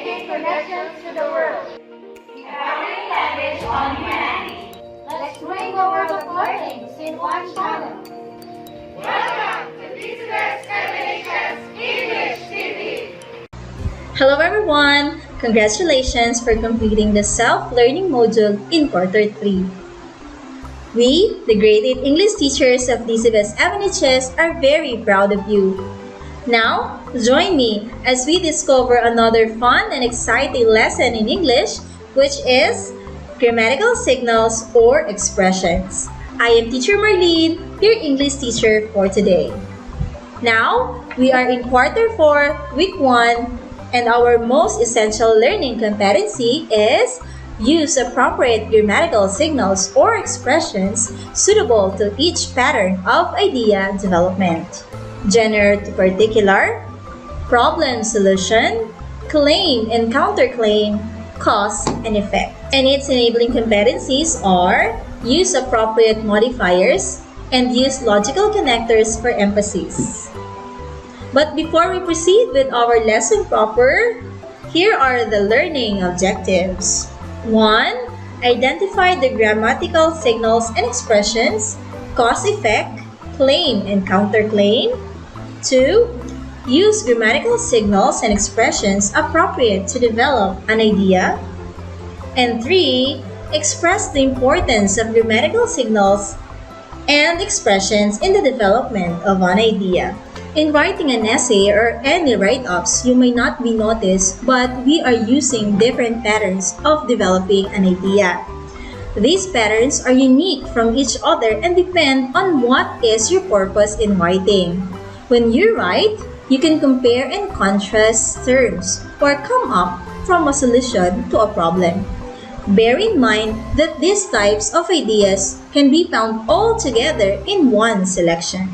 making connections to the world. Empowering language on humanity. Let's bring the world of learning in one channel. Welcome to Business Combinations English TV. Hello everyone! Congratulations for completing the self-learning module in quarter 3. We, the grade 8 English teachers of DCBS MNHS, are very proud of you. Now, join me as we discover another fun and exciting lesson in English, which is grammatical signals or expressions. I am Teacher Marlene, your English teacher for today. Now, we are in quarter 4, week 1, and our most essential learning competency is use appropriate grammatical signals or expressions suitable to each pattern of idea development. General to particular, problem solution, claim and counterclaim, cause and effect. And its enabling competencies are use appropriate modifiers and use logical connectors for emphasis. But before we proceed with our lesson proper, here are the learning objectives. 1. Identify the grammatical signals and expressions, cause-effect, claim and counterclaim. 2. Use grammatical signals and expressions appropriate to develop an idea. And 3. Express the importance of grammatical signals and expressions in the development of an idea. In writing an essay or any write-ups, you may not be noticed, but we are using different patterns of developing an idea. These patterns are unique from each other and depend on what is your purpose in writing. When you write, you can compare and contrast terms or come up from a solution to a problem. Bear in mind that these types of ideas can be found all together in one selection.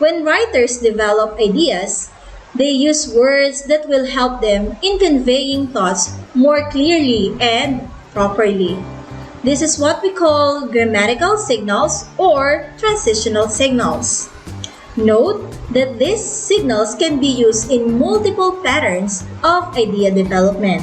When writers develop ideas, they use words that will help them in conveying thoughts more clearly and properly. This is what we call grammatical signals or transitional signals. Note that these signals can be used in multiple patterns of idea development.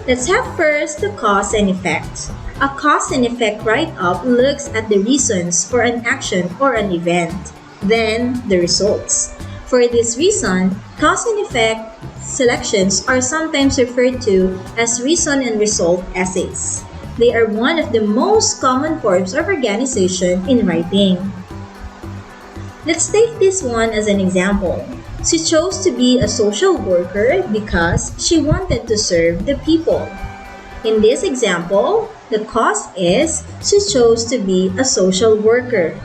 Let's have first the cause and effect. A cause and effect write-up looks at the reasons for an action or an event, then the results. For this reason, cause and effect selections are sometimes referred to as reason and result essays. They are one of the most common forms of organization in writing. Let's take this one as an example. She chose to be a social worker because she wanted to serve the people. In this example, the cause is she chose to be a social worker.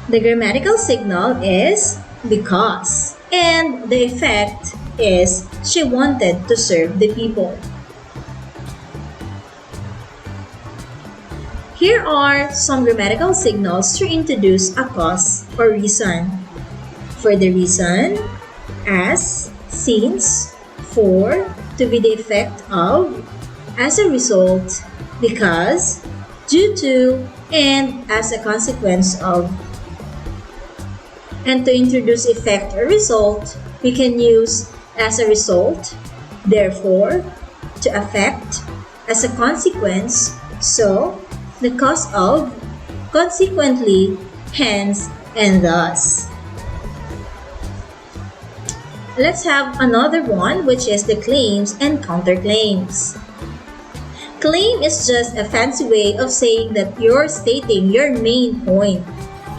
The grammatical signal is because, and the effect is she wanted to serve the people. Here are some grammatical signals to introduce a cause or reason. For the reason, as, since, for, to be the effect of, as a result, because, due to, and as a consequence of. And to introduce effect or result, we can use as a result, therefore, to affect, as a consequence, so, the cause of, consequently, hence, and thus. Let's have another one, which is the claims and counterclaims. Claim is just a fancy way of saying that you're stating your main point.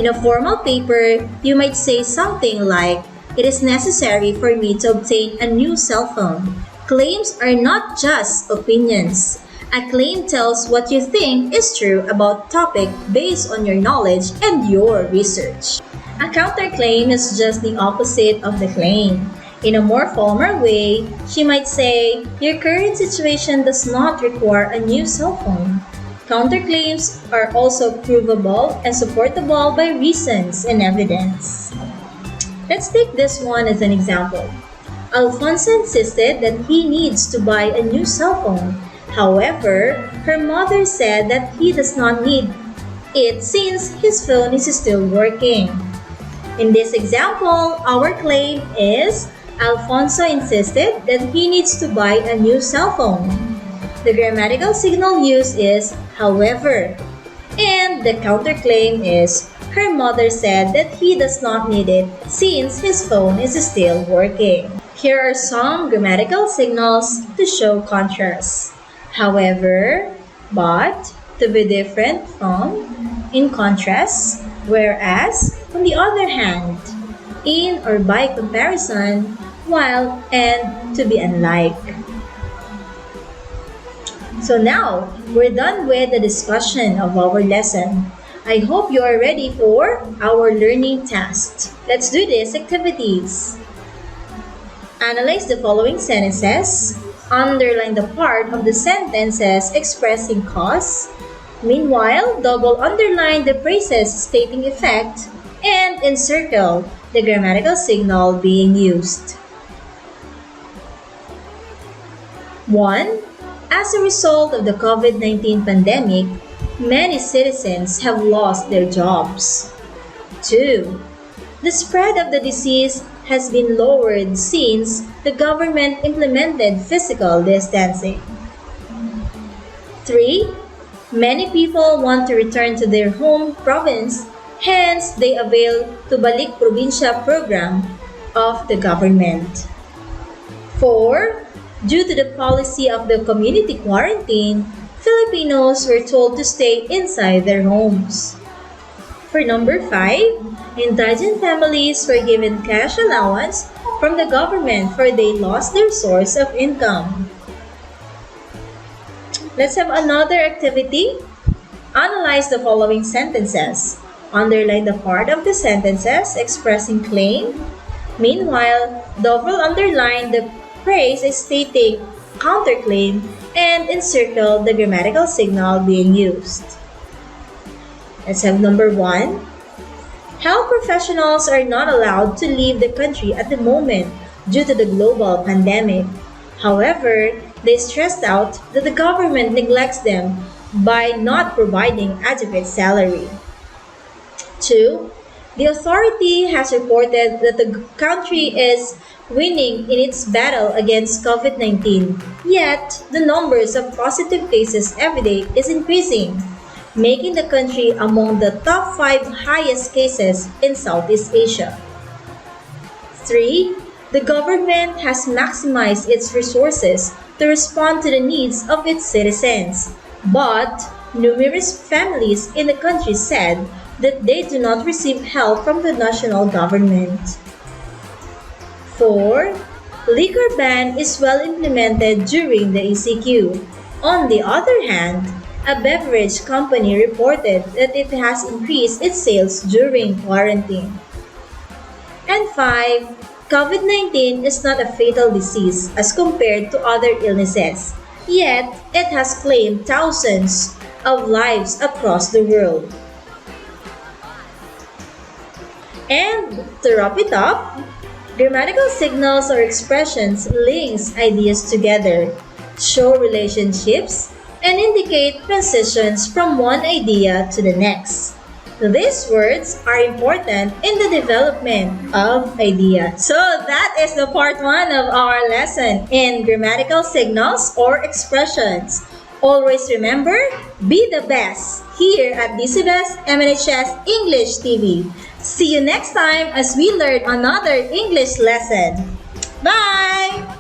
In a formal paper, you might say something like, "It is necessary for me to obtain a new cell phone." Claims are not just opinions. A claim tells what you think is true about a topic based on your knowledge and your research. A counterclaim is just the opposite of the claim. In a more formal way, she might say, "Your current situation does not require a new cell phone." Counterclaims are also provable and supportable by reasons and evidence. Let's take this one as an example. Alfonso insisted that he needs to buy a new cell phone. However, her mother said that he does not need it since his phone is still working. In this example, our claim is Alfonso insisted that he needs to buy a new cell phone. The grammatical signal used is however, and the counterclaim is her mother said that he does not need it since his phone is still working. Here are some grammatical signals to show contrast. However, but, to be different from, in contrast, whereas, on the other hand, in or by comparison, while, and to be unlike. So now, we're done with the discussion of our lesson. I hope you are ready for our learning test. Let's do these activities. Analyze the following sentences. Underline the part of the sentences expressing cause. Meanwhile, double underline the phrases stating effect and encircle the grammatical signal being used. 1. As a result of the COVID-19 pandemic, many citizens have lost their jobs. 2. The spread of the disease has been lowered since the government implemented physical distancing. 3. Many people want to return to their home province, hence they avail to Balik Probinsya program of the government. 4. Due to the policy of the community quarantine, Filipinos were told to stay inside their homes. For number 5, indigent families were given cash allowance from the government for they lost their source of income. Let's have another activity. Analyze the following sentences. Underline the part of the sentences expressing claim. Meanwhile, double underline the phrase stating counterclaim and encircle the grammatical signal being used. Let's have number 1. Health professionals are not allowed to leave the country at the moment due to the global pandemic. However, they stressed out that the government neglects them by not providing adequate salary. 2. The authority has reported that the country is winning in its battle against COVID-19, yet the numbers of positive cases every day is increasing, making the country among the top 5 highest cases in Southeast Asia. 3. The government has maximized its resources to respond to the needs of its citizens, but numerous families in the country said that they do not receive help from the national government. 4. Liquor ban is well implemented during the ECQ. On the other hand, a beverage company reported that it has increased its sales during quarantine. And 5. COVID-19 is not a fatal disease as compared to other illnesses, yet it has claimed thousands of lives across the world. And to wrap it up, grammatical signals or expressions links ideas together, show relationships, and indicate transitions from one idea to the next. These words are important in the development of ideas. So that is the part 1 of our lesson in grammatical signals or expressions. Always remember, be the best here at DCBES MNHS English TV. See you next time as we learn another English lesson. Bye!